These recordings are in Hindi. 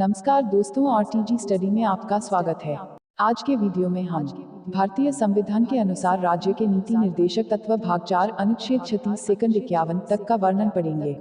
नमस्कार दोस्तों, आरटीजी स्टडी में आपका स्वागत है। आज के वीडियो में हम भारतीय संविधान के अनुसार राज्य के नीति निर्देशक तत्व भाग 4 अनुच्छेद 36 सेकंड 51 तक का वर्णन पढ़ेंगे।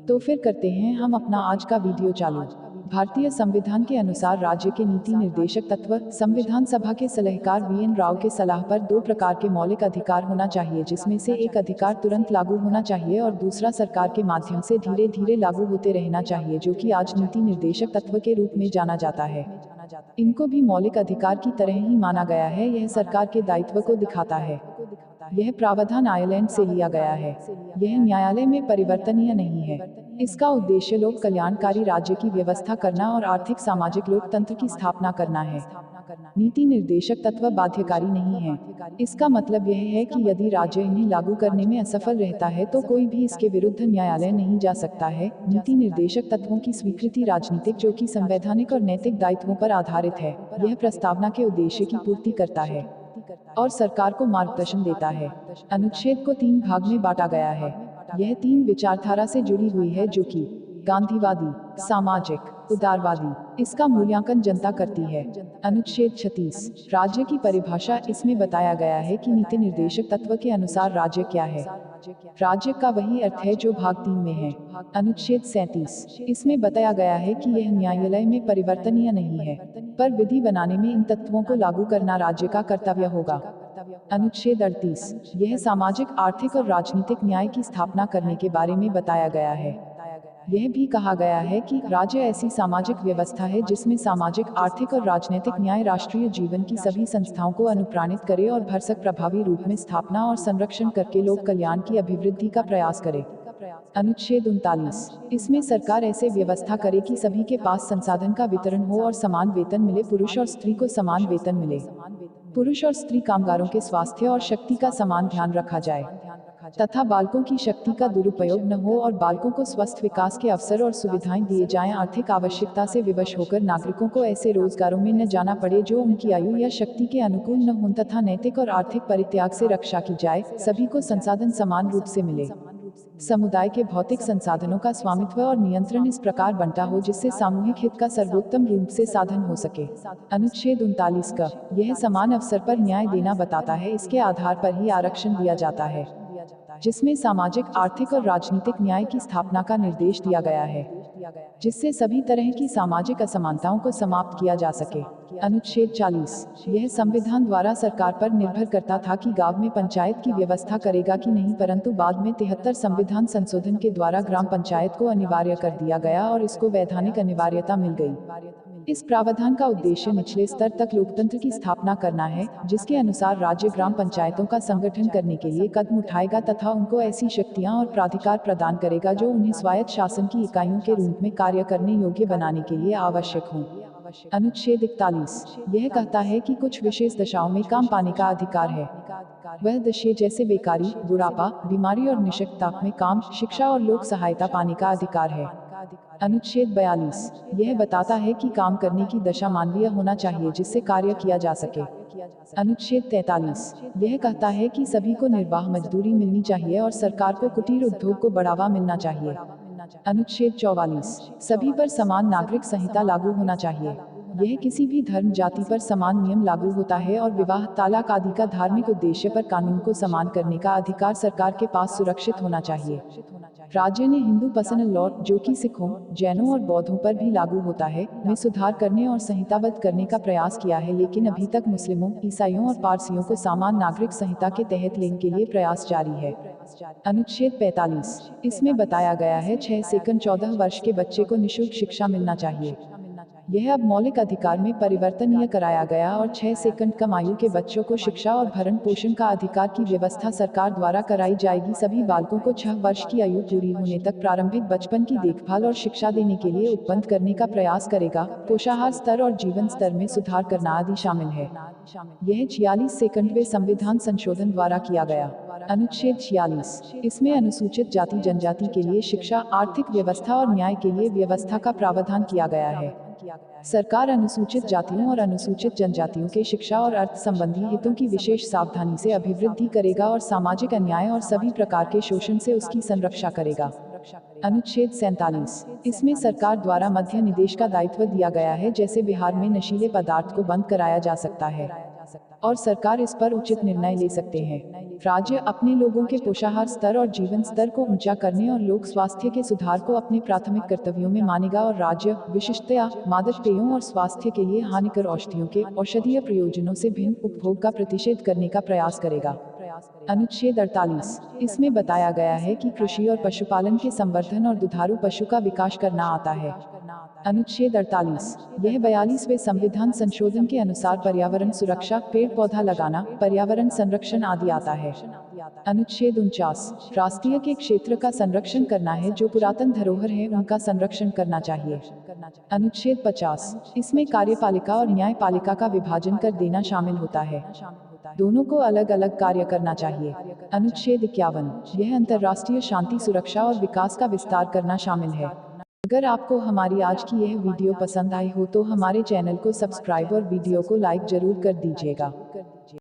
तो फिर करते हैं हम अपना आज का वीडियो चालू। भारतीय संविधान के अनुसार राज्य के नीति निर्देशक तत्व संविधान सभा के सलाहकार वीएन राव के सलाह पर दो प्रकार के मौलिक अधिकार होना चाहिए, जिसमें से एक अधिकार तुरंत लागू होना चाहिए और दूसरा सरकार के माध्यम से धीरे धीरे लागू होते रहना चाहिए, जो कि आज नीति निर्देशक तत्व के रूप में जाना जाता है। इनको भी मौलिक अधिकार की तरह ही माना गया है। यह सरकार के दायित्व को दिखाता है। यह प्रावधान आयरलैंड से लिया गया है। यह न्यायालय में परिवर्तनीय नहीं है। इसका उद्देश्य लोक कल्याणकारी राज्य की व्यवस्था करना और आर्थिक सामाजिक लोकतंत्र की स्थापना करना है। नीति निर्देशक तत्व बाध्यकारी नहीं है। इसका मतलब यह है कि यदि राज्य इन्हें लागू करने में असफल रहता है तो कोई भी इसके विरुद्ध न्यायालय नहीं जा सकता है। नीति निर्देशक तत्वों की स्वीकृति राजनीतिक, जो कि संवैधानिक और नैतिक दायित्वों पर आधारित है, यह प्रस्तावना के उद्देश्य की पूर्ति करता है और सरकार को मार्गदर्शन देता है। अनुच्छेद को 3 भाग में बांटा गया है। यह 3 विचारधारा से जुड़ी हुई है, जो कि गांधीवादी, सामाजिक, उदारवादी। इसका मूल्यांकन जनता करती है। अनुच्छेद 36 राज्य की परिभाषा। इसमें बताया गया है कि नीति निर्देशक तत्व के अनुसार राज्य क्या है। राज्य का वही अर्थ है जो भाग 3 में है। अनुच्छेद 37 इसमें बताया गया है कि यह न्यायालय में परिवर्तनीय नहीं है, पर विधि बनाने में इन तत्वों को लागू करना राज्य का कर्तव्य होगा। अनुच्छेद 38 यह सामाजिक, आर्थिक और राजनीतिक न्याय की स्थापना करने के बारे में बताया गया है। यह भी कहा गया है कि राज्य ऐसी सामाजिक व्यवस्था है जिसमें सामाजिक, आर्थिक और राजनीतिक न्याय राष्ट्रीय जीवन की सभी संस्थाओं को अनुप्राणित करे और भरसक प्रभावी रूप में स्थापना और संरक्षण करके लोक कल्याण की अभिवृद्धि का प्रयास करे। अनुच्छेद 39 इसमें सरकार ऐसे व्यवस्था करे कि सभी के पास संसाधन का वितरण हो और समान वेतन मिले। पुरुष और स्त्री को समान वेतन मिले। पुरुष और स्त्री कामगारों के स्वास्थ्य और शक्ति का समान ध्यान रखा जाए तथा बालकों की शक्ति का दुरुपयोग न हो और बालकों को स्वस्थ विकास के अवसर और सुविधाएं दिए जाएं। आर्थिक आवश्यकता से विवश होकर नागरिकों को ऐसे रोजगारों में न जाना पड़े जो उनकी आयु या शक्ति के अनुकूल न हों तथा नैतिक और आर्थिक परित्याग से रक्षा की जाए। सभी को संसाधन समान रूप से मिले। समुदाय के भौतिक संसाधनों का स्वामित्व और नियंत्रण इस प्रकार बनता हो जिससे सामूहिक हित का सर्वोत्तम रूप से साधन हो सके। अनुच्छेद 39 का यह समान अवसर पर न्याय देना बताता है। इसके आधार पर ही आरक्षण दिया जाता है, जिसमें सामाजिक, आर्थिक और राजनीतिक न्याय की स्थापना का निर्देश दिया गया है, जिससे सभी तरह की सामाजिक असमानताओं को समाप्त किया जा सके। अनुच्छेद 40 यह संविधान द्वारा सरकार पर निर्भर करता था कि गांव में पंचायत की व्यवस्था करेगा कि नहीं, परंतु बाद में 73 संविधान संशोधन के द्वारा ग्राम पंचायत को अनिवार्य कर दिया गया और इसको वैधानिक अनिवार्यता मिल गई। इस प्रावधान का उद्देश्य निचले स्तर तक लोकतंत्र की स्थापना करना है, जिसके अनुसार राज्य ग्राम पंचायतों का संगठन करने के लिए कदम उठाएगा तथा उनको ऐसी शक्तियां और प्राधिकार प्रदान करेगा जो उन्हें स्वायत्त शासन की इकाइयों के रूप में कार्य करने योग्य बनाने के लिए आवश्यक हों। अनुच्छेद 41 यह कहता है कि कुछ विशेष दशाओं में काम पाने का अधिकार है। वह दशा जैसे बेकारी, बुढ़ापा, बीमारी और निशक्तता में काम, शिक्षा और लोक सहायता पाने का अधिकार है। अनुच्छेद 42 यह बताता है कि काम करने की दशा मानवीय होना चाहिए जिससे कार्य किया जा सके। अनुच्छेद 43 यह कहता है कि सभी को निर्वाह मजदूरी मिलनी चाहिए और सरकार को कुटीर उद्योग को बढ़ावा मिलना चाहिए। अनुच्छेद 44 सभी पर समान नागरिक संहिता लागू होना चाहिए। यह किसी भी धर्म, जाति पर समान नियम लागू होता है और विवाह, तलाक आदि का धार्मिक उद्देश्य पर कानून को समान करने का अधिकार सरकार के पास सुरक्षित होना चाहिए। राज्य ने हिंदू पर्सनल लॉ, जो कि सिखों, जैनों और बौद्धों पर भी लागू होता है, में सुधार करने और संहिताबद्ध करने का प्रयास किया है, लेकिन अभी तक मुस्लिमों, ईसाइयों और पारसियों को समान नागरिक संहिता के तहत लेने के लिए प्रयास जारी है। अनुच्छेद 45 इसमें बताया गया है 6 से 14 वर्ष के बच्चे को निःशुल्क शिक्षा मिलना चाहिए। यह अब मौलिक अधिकार में परिवर्तनीय कराया गया और 6 से कम आयु के बच्चों को शिक्षा और भरण पोषण का अधिकार की व्यवस्था सरकार द्वारा कराई जाएगी। सभी बालकों को 6 वर्ष की आयु पूरी होने तक प्रारंभिक बचपन की देखभाल और शिक्षा देने के लिए उपबंध करने का प्रयास करेगा। पोषाहार स्तर और जीवन स्तर में सुधार करना आदि शामिल है। यह 46 सेकंडवें संविधान संशोधन द्वारा किया गया। अनुच्छेद 46 इसमें अनुसूचित जाति जनजाति के लिए शिक्षा, आर्थिक व्यवस्था और न्याय के लिए व्यवस्था का प्रावधान किया गया है। सरकार अनुसूचित जातियों और अनुसूचित जनजातियों के शिक्षा और अर्थ संबंधी हितों की विशेष सावधानी से अभिवृद्धि करेगा और सामाजिक अन्याय और सभी प्रकार के शोषण से उसकी संरक्षा करेगा। अनुच्छेद 47। इसमें सरकार द्वारा मध्य निदेश का दायित्व दिया गया है, जैसे बिहार में नशीले पदार्थ को बंद कराया जा सकता है और सरकार इस पर उचित निर्णय ले सकते हैं। राज्य अपने लोगों के पोषाहार स्तर और जीवन स्तर को ऊंचा करने और लोक स्वास्थ्य के सुधार को अपने प्राथमिक कर्तव्यों में मानेगा और राज्य विशिष्टया मादक पेयों और स्वास्थ्य के लिए हानिकर औषधियों के औषधीय प्रयोजनों से भिन्न उपभोग का प्रतिषेध करने का प्रयास करेगा। अनुच्छेद 48। इसमें बताया गया है कि कृषि और पशुपालन के संवर्धन और दुधारू पशु का विकास करना आता है। अनुच्छेद 48। यह 42वें संविधान संशोधन के अनुसार पर्यावरण सुरक्षा, पेड़ पौधा लगाना, पर्यावरण संरक्षण आदि आता है। अनुच्छेद 49। राष्ट्रीय के क्षेत्र का संरक्षण करना है, जो पुरातन धरोहर है उनका संरक्षण करना चाहिए। अनुच्छेद 50। इसमें कार्यपालिका और न्यायपालिका का विभाजन कर देना शामिल होता है। दोनों को अलग अलग कार्य करना चाहिए। अनुच्छेद 51। यह अंतर्राष्ट्रीय शांति, सुरक्षा और विकास का विस्तार करना शामिल है। अगर आपको हमारी आज की यह वीडियो पसंद आई हो तो हमारे चैनल को सब्सक्राइब और वीडियो को लाइक जरूर कर दीजिएगा।